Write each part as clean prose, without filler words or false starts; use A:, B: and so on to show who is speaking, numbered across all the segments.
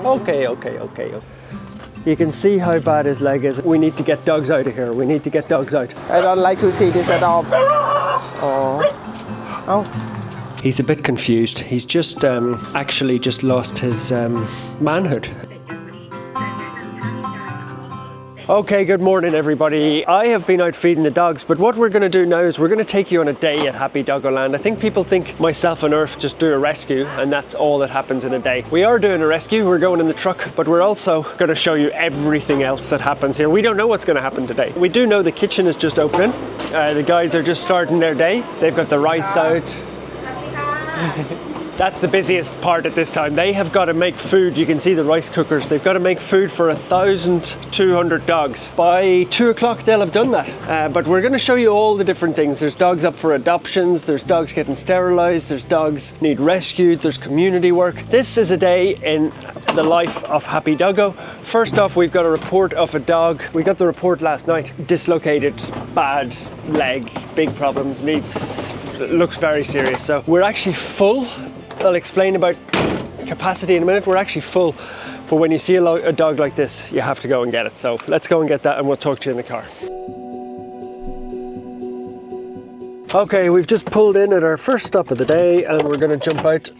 A: Okay. You can see how bad his leg is. We need to get dogs out of here. We need to get dogs out.
B: I don't like to see this at all. Oh.
A: He's a bit confused. He's just actually just lost his manhood. Okay, good morning everybody. I have been out feeding the dogs, but what we're going to do now is we're going to take you on a day at Happy Doggo Land. I think people think myself and Earth just do a rescue and that's all that happens in a day. We are doing a rescue, we're going in the truck, but we're also going to show you everything else that happens here. We don't know what's going to happen today. We do know the kitchen is just opening. The guys are just starting their day. They've got the rice out. That's the busiest part at this time. They have got to make food. You can see the rice cookers. They've got to make food for 1,200 dogs. By 2 o'clock they'll have done that. But we're going to show you all the different things. There's dogs up for adoptions. There's dogs getting sterilized. There's dogs need rescued. There's community work. This is a day in the life of Happy Doggo. First off, we've got a report of a dog. We got the report last night. Dislocated, bad leg, big problems, looks very serious. So we're actually full. I'll explain about capacity in a minute. We're actually full, but when you see a dog like this, you have to go and get it. So let's go and get that and we'll talk to you in the car. Okay, we've just pulled in at our first stop of the day and we're going to jump out.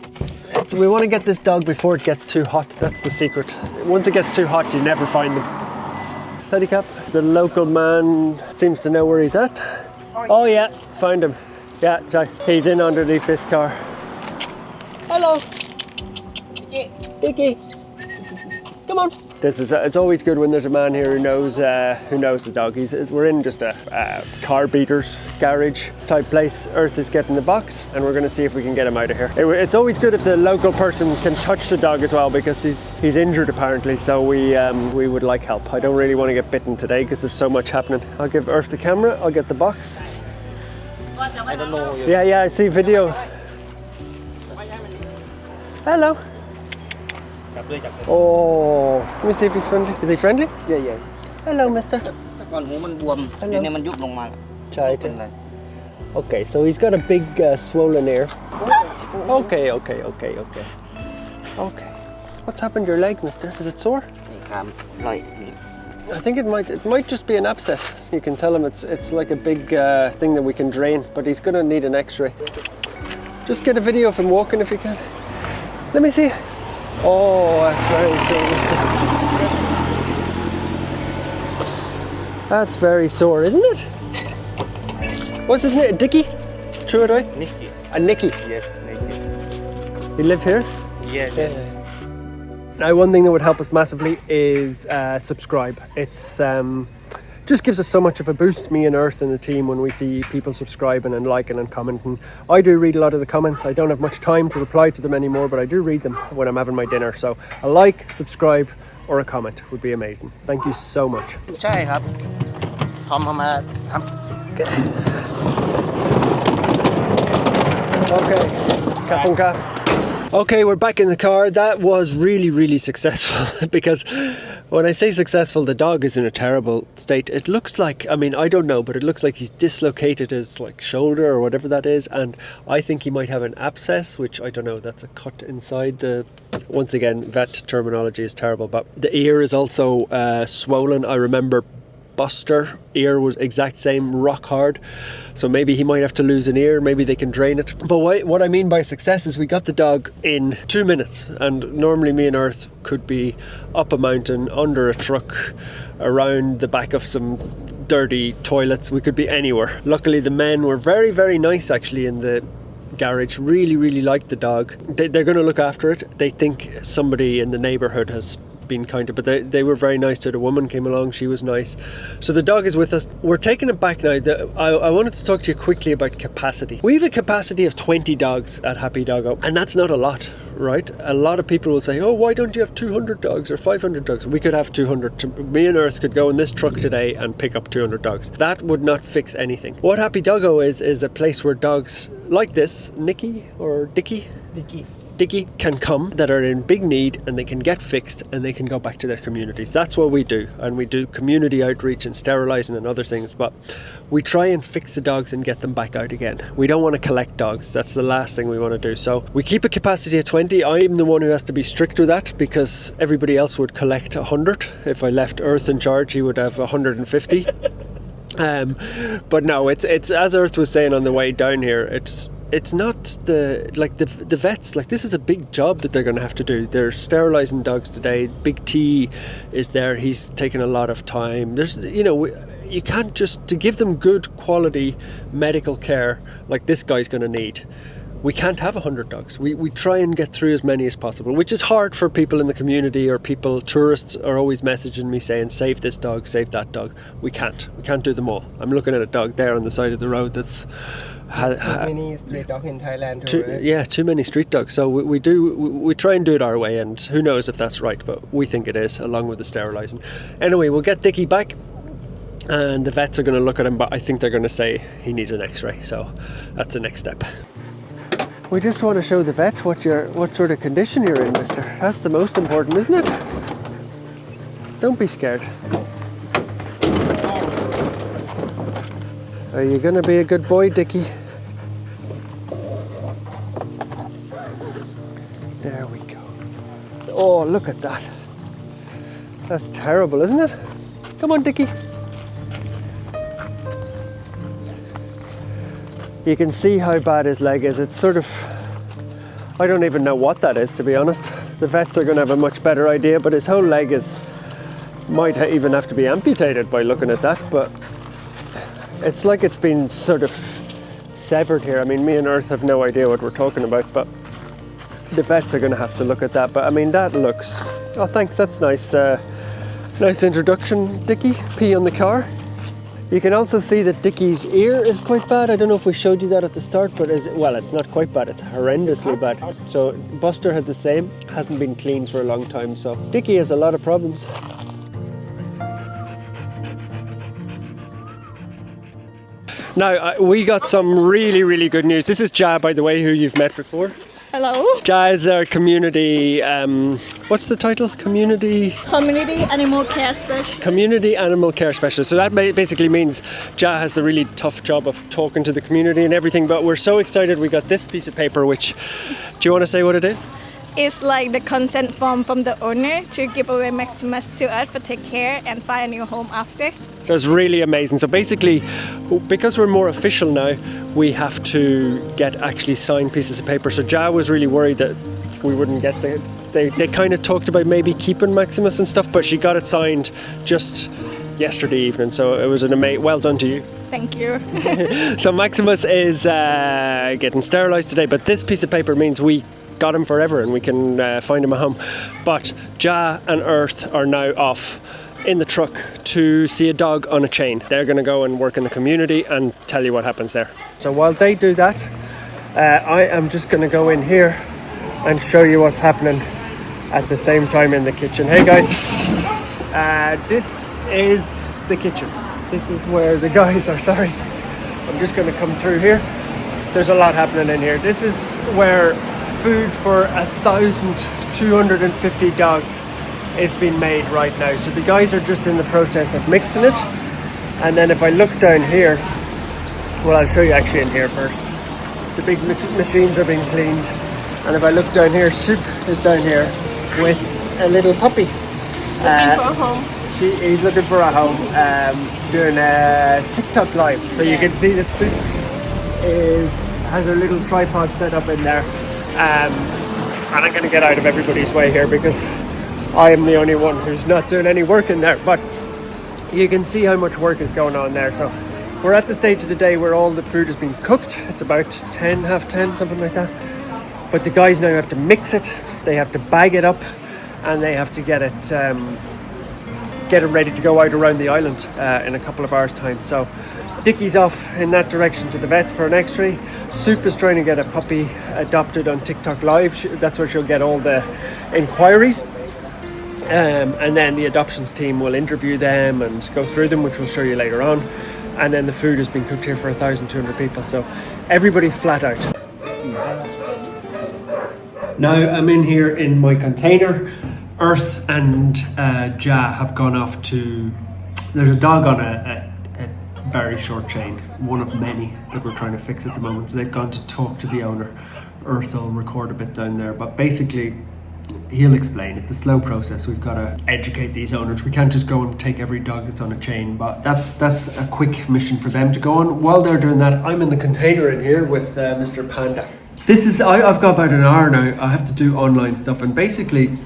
A: We want to get this dog before it gets too hot. That's the secret. Once it gets too hot, you never find them. Pedicab. The local man seems to know where he's at. Oh yeah, found him. Yeah, he's in underneath this car. Hello, Dicki. Come on. It's always good when there's a man here who knows the dog. We're in just a car beaters garage type place. Earth is getting the box, and we're going to see if we can get him out of here. It's always good if the local person can touch the dog as well, because he's injured apparently. So we would like help. I don't really want to get bitten today because there's so much happening. I'll give Earth the camera. I'll get the box.
B: I don't know.
A: Yeah, I see video. Hello. Oh, let me see if he's friendly. Is he friendly?
B: Yeah.
A: Hello, mister. Okay, so he's got a big swollen ear. Okay. What's happened to your leg, mister? Is it sore? I think it might just be an abscess. You can tell him it's like a big thing that we can drain, but he's gonna need an x-ray. Just get a video of him walking if you can. Let me see. Oh, that's very sore. That's very sore, isn't it? What's his name? Dicki? True it right?
C: Nicky.
A: Nicky.
C: Yes, Nicky.
A: You live here?
C: Yes.
A: Now, one thing that would help us massively is subscribe. It's just gives us so much of a boost, me and Earth and the team, when we see people subscribing and liking and commenting. I do read a lot of the comments. I don't have much time to reply to them anymore, but I do read them when I'm having my dinner. So a like, subscribe, or a comment would be amazing. Thank you so much. Okay. Okay, we're back in the car. That was really successful because when I say successful, the dog is in a terrible state. It looks like, I don't know, but it looks like he's dislocated his shoulder or whatever that is, and I think he might have an abscess, which I don't know, that's a cut inside the... Once again, vet terminology is terrible, but the ear is also swollen. I remember Buster ear was exact same, rock hard, so maybe he might have to lose an ear, maybe they can drain it. But what I mean by success is we got the dog in 2 minutes, and normally me and Earth could be up a mountain, under a truck, around the back of some dirty toilets. We could be anywhere. Luckily the men were very nice actually in the garage, really liked the dog. They're going to look after it. They think somebody in the neighbourhood has been kind of, but they were very nice to it. A woman came along, she was nice. So the dog is with us. We're taking it back now. I wanted to talk to you quickly about capacity. We have a capacity of 20 dogs at Happy Doggo, and that's not a lot, right? A lot of people will say, oh, why don't you have 200 dogs or 500 dogs? We could have 200. Me and Earth could go in this truck today and pick up 200 dogs. That would not fix anything. What Happy Doggo is a place where dogs like this, Nicky or Dicki? Dicki can come that are in big need, and they can get fixed and they can go back to their communities. That's what we do, and we do community outreach and sterilising and other things, but we try and fix the dogs and get them back out again. We don't want to collect dogs. That's the last thing we want to do. So we keep a capacity of 20. I'm the one who has to be strict with that because everybody else would collect 100. If I left Earth in charge, he would have 150. But no, it's as Earth was saying on the way down here, it's not the vets, like, this is a big job that they're going to have to do. They're sterilising dogs today. Big T is there. He's taking a lot of time. There's, you can't just, to give them good quality medical care like this guy's going to need, we can't have 100 dogs. We try and get through as many as possible, which is hard for people in the community, or tourists are always messaging me saying, save this dog, save that dog. We can't do them all. I'm looking at a dog there on the side of the road that's
B: too many street dogs in Thailand too, right?
A: Too many street dogs. So we try and do it our way, and who knows if that's right, but we think it is, along with the sterilising. Anyway, we'll get Dicki back, and the vets are going to look at him, but I think they're going to say he needs an x-ray, so that's the next step. We just want to show the vet what sort of condition you're in, mister. That's the most important, isn't it? Don't be scared. Are you going to be a good boy, Dicki? There we go. Oh, look at that. That's terrible, isn't it? Come on, Dicki. You can see how bad his leg is. It's sort of, I don't even know what that is, to be honest. The vets are going to have a much better idea, but his whole leg might even have to be amputated by looking at that, but it's like it's been sort of severed here. I mean, me and Earth have no idea what we're talking about, but the vets are going to have to look at that. But I mean, that looks, oh thanks, that's nice. Nice introduction, Dicki. Pee on the car. You can also see that Dicki's ear is quite bad. I don't know if we showed you that at the start, but it's not quite bad, it's horrendously bad. So Buster had the same, hasn't been cleaned for a long time, so Dicki has a lot of problems. Now, we got some really, really good news. This is Ja, by the way, who you've met before.
C: Hello.
A: Ja is our community, what's the title? Community
C: Animal Care Specialist.
A: Community Animal Care Specialist. So that basically means Ja has the really tough job of talking to the community and everything, but we're so excited we got this piece of paper, which, do you want to say what it is?
C: It's like the consent form from the owner to give away Maximus to us for take care and find a new home after.
A: So it's really amazing. So basically, because we're more official now, we have to get actually signed pieces of paper. So Ja was really worried that we wouldn't get they kind of talked about maybe keeping Maximus and stuff, but she got it signed just yesterday evening. So it was well done to you.
C: Thank you.
A: So Maximus is getting sterilised today, but this piece of paper means we got him forever and we can find him a home. But Ja and Earth are now off in the truck to see a dog on a chain. They're going to go and work in the community and tell you what happens there. So while they do that, I am just going to go in here and show you what's happening at the same time in the kitchen. Hey guys, this is the kitchen. This is where the guys are. Sorry, I'm just going to come through here. There's a lot happening in here. This is where food for 1,250 dogs is being made right now. So the guys are just in the process of mixing it, and then if I look down here, well, I'll show you actually in here first. The big machines are being cleaned, and if I look down here, Soup is down here with a little puppy.
C: Looking for a home.
A: He's looking for a home, doing a TikTok live. So you can see that Soup has her little tripod set up in there. And I'm going to get out of everybody's way here because I am the only one who's not doing any work in there. But you can see how much work is going on there. So we're at the stage of the day where all the food has been cooked. It's about 10, half 10, something like that. But the guys now have to mix it. They have to bag it up, and they have to get it ready to go out around the island in a couple of hours' time. So Dicki's off in that direction to the vets for an x-ray. Soup is trying to get a puppy adopted on TikTok Live. That's where she'll get all the inquiries. And then the adoptions team will interview them and go through them, which we'll show you later on. And then the food has been cooked here for 1,200 people. So everybody's flat out. Now I'm in here in my container. Earth and Ja have gone off to, there's a dog on a very short chain, one of many that we're trying to fix at the moment. So they've gone to talk to the owner. Earth will record a bit down there, but basically he'll explain. It's a slow process. We've got to educate these owners. We can't just go and take every dog that's on a chain, but that's a quick mission for them to go on. While they're doing that, I'm in the container in here with Mr. Panda. I've got about an hour now. I have to do online stuff, and basically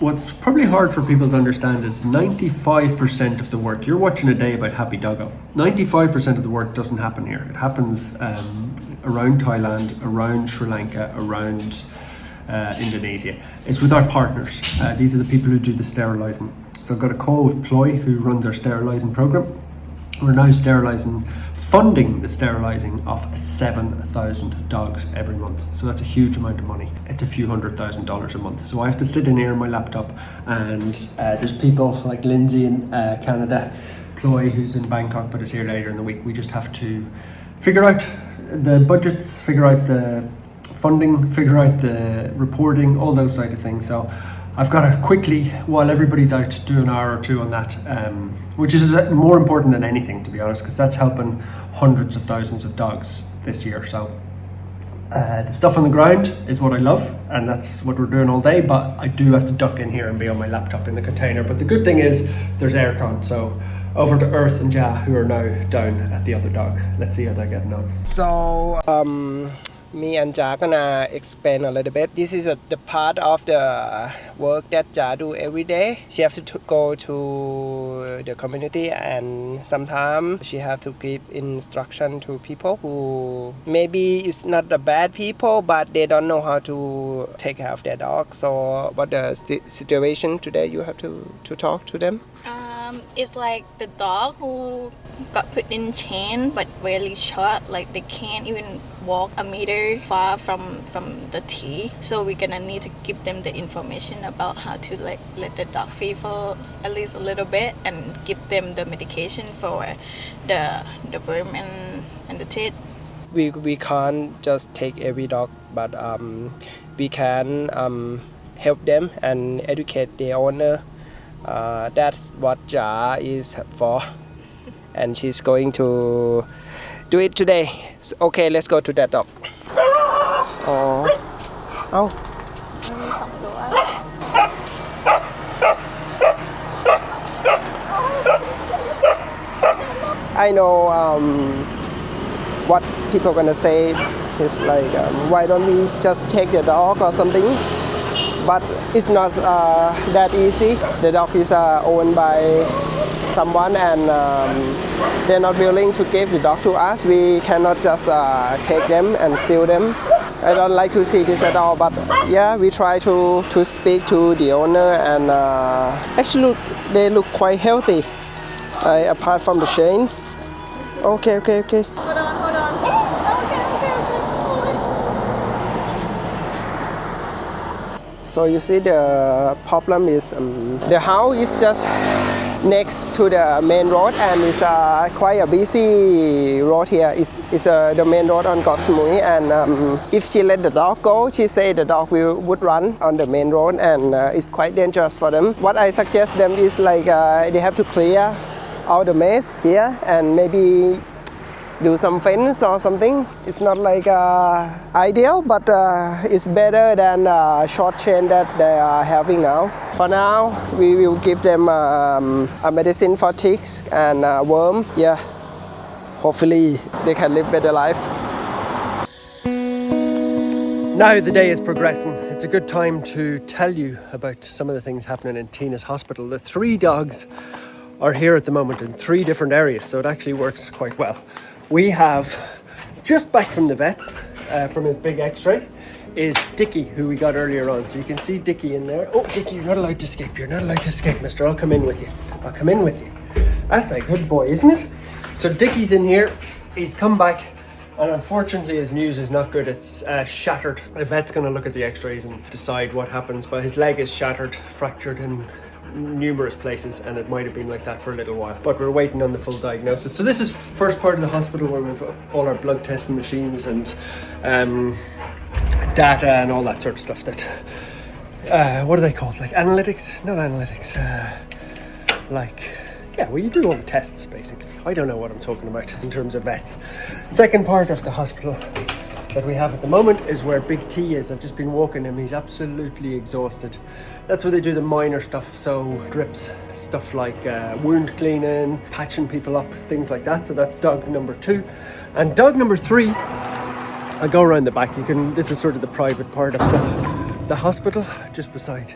A: what's probably hard for people to understand is 95% of the work, you're watching a day about Happy Doggo, 95% of the work doesn't happen here. It happens around Thailand, around Sri Lanka, around Indonesia. It's with our partners. These are the people who do the sterilising. So I've got a call with Ploy, who runs our sterilising program. We're now funding the sterilising of 7,000 dogs every month. So that's a huge amount of money. It's a few $100,000 a month. So I have to sit in here on my laptop, and there's people like Lindsay in Canada, Ploy who's in Bangkok but is here later in the week. We just have to figure out the budgets, figure out the funding, figure out the reporting, all those side of things. So I've got to quickly, while everybody's out, do an hour or two on that, which is more important than anything, to be honest, because that's helping hundreds of thousands of dogs this year. So the stuff on the ground is what I love, and that's what we're doing all day, but I do have to duck in here and be on my laptop in the container. But the good thing is there's aircon, so over to Earth and Ja, who are now down at the other dog. Let's see how they're getting on.
B: So me and Ja gonna explain a little bit. This is the part of the work that Ja do every day. She have to go to the community, and sometimes she have to give instruction to people who maybe is not the bad people, but they don't know how to take care of their dog. So what the situation today you have to talk to them?
C: It's like the dog who got put in chain but really short, like they can't even walk a meter far from the T. So we're gonna need to give them the information about how to like let the dog free for at least a little bit, and give them the medication for the worm and the teeth.
B: We can't just take every dog, but we can help them and educate the owner. That's what Ja is for, and she's going to do it today. So, okay, let's go to that dog. Oh, oh. I know what people gonna say is like, why don't we just take the dog or something? But it's not that easy. The dog is owned by someone, and they're not willing to give the dog to us. We cannot just take them and steal them. I don't like to see this at all, but yeah, we try to speak to the owner, and actually they look quite healthy, apart from the chain. Okay.
C: Hold on.
B: So you see the problem is the house is just next to the main road, and it's quite a busy road here. It's the main road on Got Samui, and if she let the dog go, she say the dog would run on the main road, and it's quite dangerous for them. What I suggest them is like they have to clear all the mess here, and maybe do some fence or something. It's not like ideal, but it's better than short chain that they are having now. For now, we will give them a medicine for ticks and worm. Yeah, hopefully they can live better life.
A: Now the day is progressing. It's a good time to tell you about some of the things happening in Tina's hospital. The 3 dogs are here at the moment in 3 different areas, so it actually works quite well. We have, just back from the vets, from his big x-ray, is Dicki, who we got earlier on. So you can see Dicki in there. Oh, Dicki, you're not allowed to escape. You're not allowed to escape, mister. I'll come in with you. That's a good boy, isn't it? So Dicki's in here. He's come back, and unfortunately his news is not good. It's shattered. The vet's going to look at the x-rays and decide what happens, but his leg is shattered, fractured in numerous places, and it might have been like that for a little while, but we're waiting on the full diagnosis. So this is first part of the hospital where we've all our blood testing machines and data and all that sort of stuff that, what are they called? Like analytics? Not analytics. You do all the tests basically. I don't know what I'm talking about in terms of vets. Second part of the hospital that we have at the moment is where Big T is. I've just been walking him. He's absolutely exhausted. That's where they do the minor stuff, so drips, stuff like wound cleaning, patching people up, things like that. So that's dog number 2. And dog number 3, I go around the back. This is sort of the private part of the hospital, just beside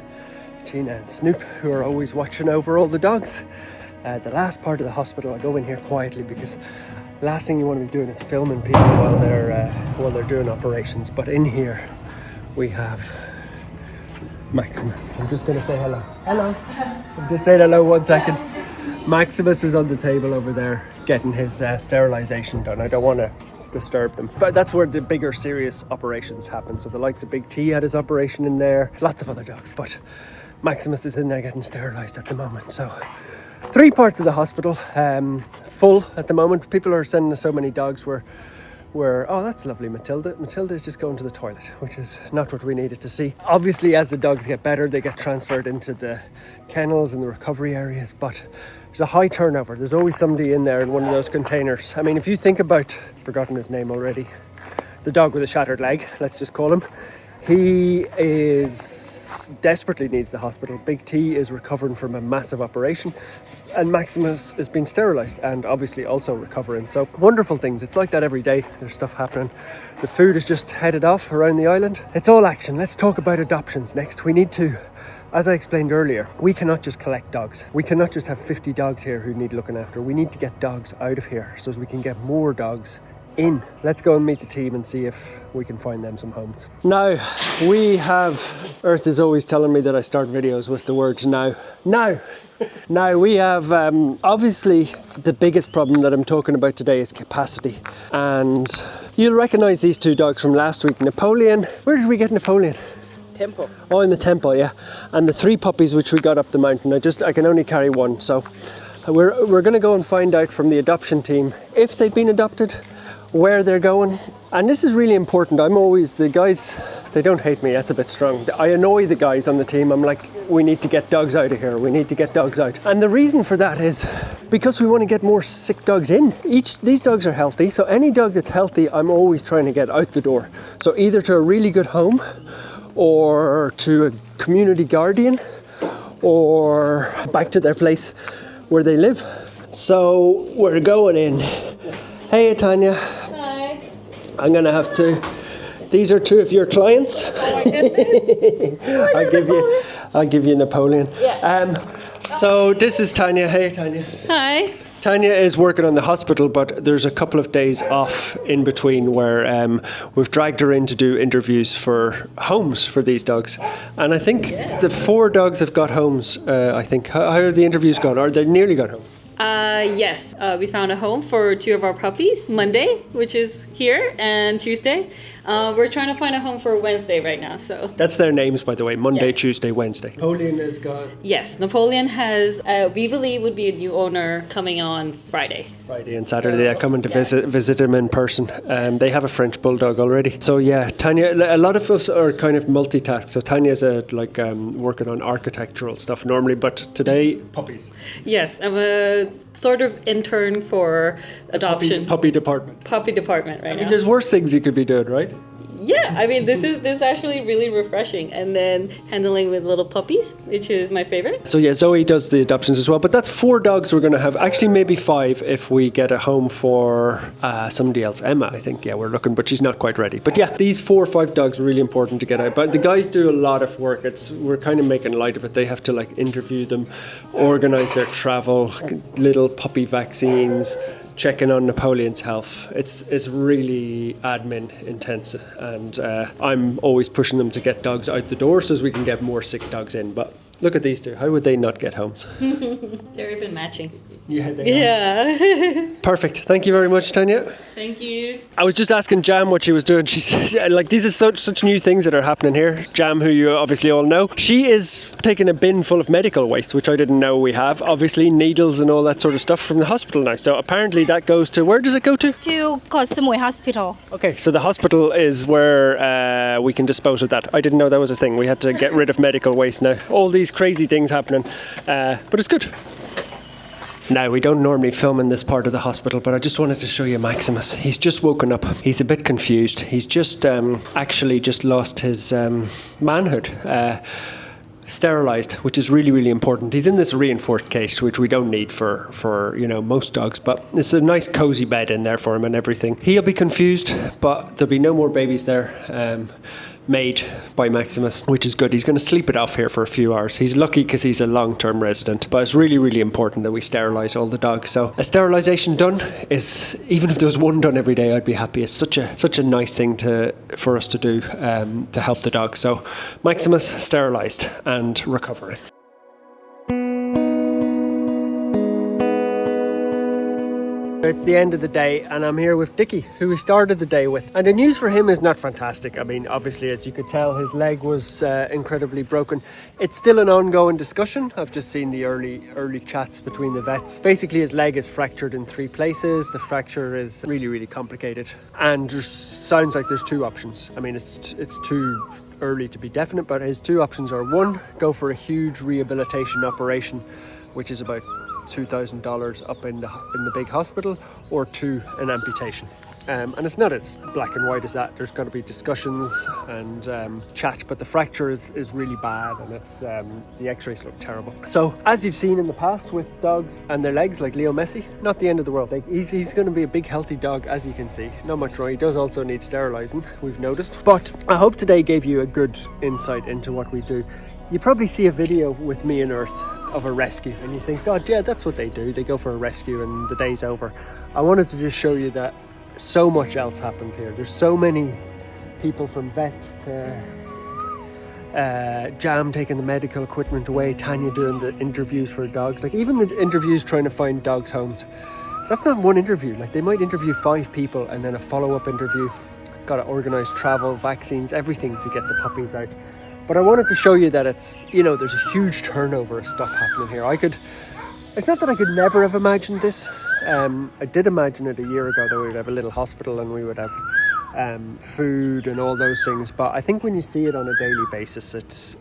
A: Tina and Snoop, who are always watching over all the dogs. The last part of the hospital, I go in here quietly because the last thing you want to be doing is filming people while they're doing operations. But in here we have Maximus. I'm just going to say hello. Hello. I'm just saying hello 1 second. Maximus is on the table over there getting his sterilization done. I don't want to disturb them, but that's where the bigger serious operations happen. So the likes of Big T had his operation in there, lots of other dogs, but Maximus is in there getting sterilized at the moment. So 3 parts of the hospital full at the moment. People are sending us so many dogs. Oh, that's lovely, Matilda. Matilda is just going to the toilet, which is not what we needed to see. Obviously, as the dogs get better, they get transferred into the kennels and the recovery areas, but there's a high turnover. There's always somebody in there in one of those containers. I mean, if you think about, forgotten his name already, the dog with a shattered leg, let's just call him. He desperately needs the hospital. Big T is recovering from a massive operation, and Maximus is being sterilised and obviously also recovering. So wonderful things. It's like that every day. There's stuff happening. The food is just headed off around the island. It's all action. Let's talk about adoptions next. We need to, as I explained earlier, we cannot just collect dogs. We cannot just have 50 dogs here who need looking after. We need to get dogs out of here so as we can get more dogs in. Let's go and meet the team and see if we can find them some homes. Now, we have, Earth is always telling me that I start videos with the words now. Now we have, obviously the biggest problem that I'm talking about today is capacity. And you'll recognise these 2 dogs from last week. Napoleon, where did we get Napoleon?
B: Temple.
A: Oh, in the temple, yeah. And the 3 puppies which we got up the mountain. I can only carry 1. So we're going to go and find out from the adoption team if they've been adopted, where they're going. And this is really important. I'm always, the guys, they don't hate me, that's a bit strong. I annoy the guys on the team. I'm like, we need to get dogs out of here. We need to get dogs out. And the reason for that is because we want to get more sick dogs in. These dogs are healthy. So any dog that's healthy, I'm always trying to get out the door. So either to a really good home or to a community guardian or back to their place where they live. So we're going in. Hey, Tanya.
D: Hi.
A: I'm going to have to... These are 2 of your clients.
D: Oh my goodness.
A: I'll give you Napoleon.
D: Yeah.
A: So this is Tanya. Hey, Tanya.
D: Hi.
A: Tanya is working on the hospital, but there's a couple of days off in between where we've dragged her in to do interviews for homes for these dogs. And I think the 4 dogs have got homes, I think. How are the interviews gone? Or they nearly got home?
D: Yes, we found a home for 2 of our puppies, Monday, which is here, and Tuesday. We're trying to find a home for Wednesday right now, so.
A: That's their names, by the way, Monday,
D: Yes.
A: Tuesday, Wednesday. Napoleon is gone.
D: Yes, Napoleon has, we believe would be a new owner coming on Friday.
A: Friday and Saturday, they're coming to visit him in person. They have a French bulldog already. So yeah, Tanya, a lot of us are kind of multitask. So Tanya's working on architectural stuff normally, but today, puppies.
D: Yes, I'm a sort of intern for adoption.
A: Puppy department.
D: Puppy department right now.
A: There's worse things you could be doing, right?
D: Yeah, I mean, this is actually really refreshing. And then handling with little puppies, which is my favorite.
A: So yeah, Zoe does the adoptions as well, but that's 4 dogs we're going to have. Actually, maybe 5 if we get a home for somebody else. Emma, I think. Yeah, we're looking, but she's not quite ready. But yeah, these 4 or 5 dogs are really important to get out. But the guys do a lot of work. We're kind of making light of it. They have to interview them, organise their travel, little puppy vaccines, checking on Napoleon's health. It's really admin intensive, and I'm always pushing them to get dogs out the door so as we can get more sick dogs in. But Look at these two. How would they not get homes?
D: They're even matching.
A: Yeah, they are.
D: Yeah.
A: Perfect. Thank you very much, Tanya.
D: Thank you.
A: I was just asking Jam what she was doing. She said, like, these are such new things that are happening here. Jam, who you obviously all know, she is taking a bin full of medical waste, which I didn't know we have. Obviously, needles and all that sort of stuff from the hospital now. So apparently that goes to, where does it go to?
E: To Koh Samui Hospital.
A: Okay, so the hospital is where we can dispose of that. I didn't know that was a thing. We had to get rid of medical waste now. All these crazy things happening, but it's good. Now, we don't normally film in this part of the hospital, but I just wanted to show you Maximus. He's just woken up. He's a bit confused. He's just actually just lost his manhood. Sterilised, which is really, really important. He's in this reinforced cage, which we don't need for you know, most dogs, but it's a nice cozy bed in there for him and everything. He'll be confused, but there'll be no more babies there made by Maximus, which is good. He's going to sleep it off here for a few hours. He's lucky because he's a long-term resident, but it's really, really important that we sterilise all the dogs. So a sterilisation done is, even if there was one done every day, I'd be happy. It's such a nice thing for us to do to help the dogs. So Maximus sterilised and recovering. It's the end of the day and I'm here with Dicki, who we started the day with. And the news for him is not fantastic. I mean, obviously, as you could tell, his leg was incredibly broken. It's still an ongoing discussion. I've just seen the early chats between the vets. Basically, his leg is fractured in 3 places. The fracture is really, really complicated. And there sounds like there's 2 options. I mean, it's too early to be definite, but his 2 options are: 1, go for a huge rehabilitation operation, which is about $2,000 up in the big hospital, or 2, an amputation. And it's not as black and white as that. There's got to be discussions and chat, but the fracture is really bad, and it's the x-rays look terrible. So as you've seen in the past with dogs and their legs, like Leo Messi, not the end of the world. Like, he's going to be a big healthy dog, as you can see. Not much wrong. He does also need sterilising, we've noticed. But I hope today gave you a good insight into what we do. You probably see a video with me and Earth of a rescue and you think, God, yeah, that's what they do. They go for a rescue and the day's over. I wanted to just show you that so much else happens here. There's so many people, from vets to Jam taking the medical equipment away, Tanya doing the interviews for dogs, like even the interviews trying to find dogs homes. That's not one interview. Like, they might interview 5 people and then a follow-up interview. Got to organise travel, vaccines, everything to get the puppies out. But I wanted to show you that it's, you know, there's a huge turnover of stuff happening here. It's not that I could never have imagined this. I did imagine it a year ago that we would have a little hospital and we would have food and all those things. But I think when you see it on a daily basis, it's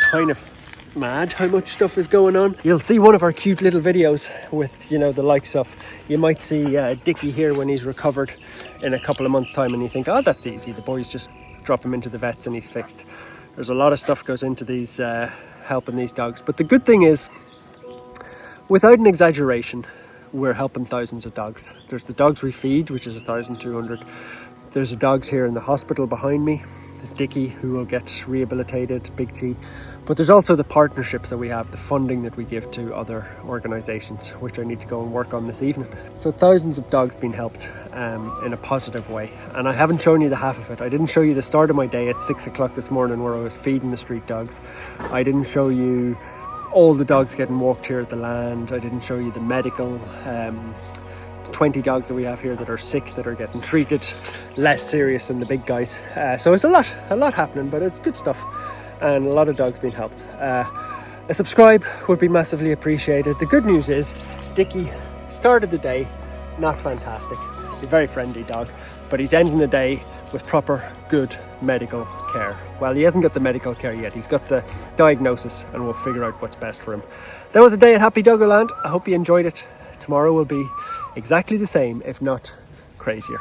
A: kind of mad how much stuff is going on. You'll see one of our cute little videos with, you know, the likes of, you might see Dicki here when he's recovered in a couple of months' time, and you think, oh, that's easy. The boys just drop him into the vets and he's fixed. There's a lot of stuff goes into these helping these dogs. But the good thing is, without an exaggeration, we're helping thousands of dogs. There's the dogs we feed, which is 1,200. There's the dogs here in the hospital behind me, Dicki, who will get rehabilitated, Big T. But there's also the partnerships that we have, the funding that we give to other organisations, which I need to go and work on this evening. So thousands of dogs being helped in a positive way. And I haven't shown you the half of it. I didn't show you the start of my day at 6 o'clock this morning where I was feeding the street dogs. I didn't show you all the dogs getting walked here at the land. I didn't show you the medical 20 dogs that we have here that are sick, that are getting treated, less serious than the big guys. So it's a lot happening, but it's good stuff. And a lot of dogs being helped. A subscribe would be massively appreciated. The good news is Dicki started the day not fantastic. He's a very friendly dog, but he's ending the day with proper good medical care. Well, he hasn't got the medical care yet. He's got the diagnosis, and we'll figure out what's best for him. That was a day at Happy Doggo Land. I hope you enjoyed it. Tomorrow will be exactly the same, if not crazier.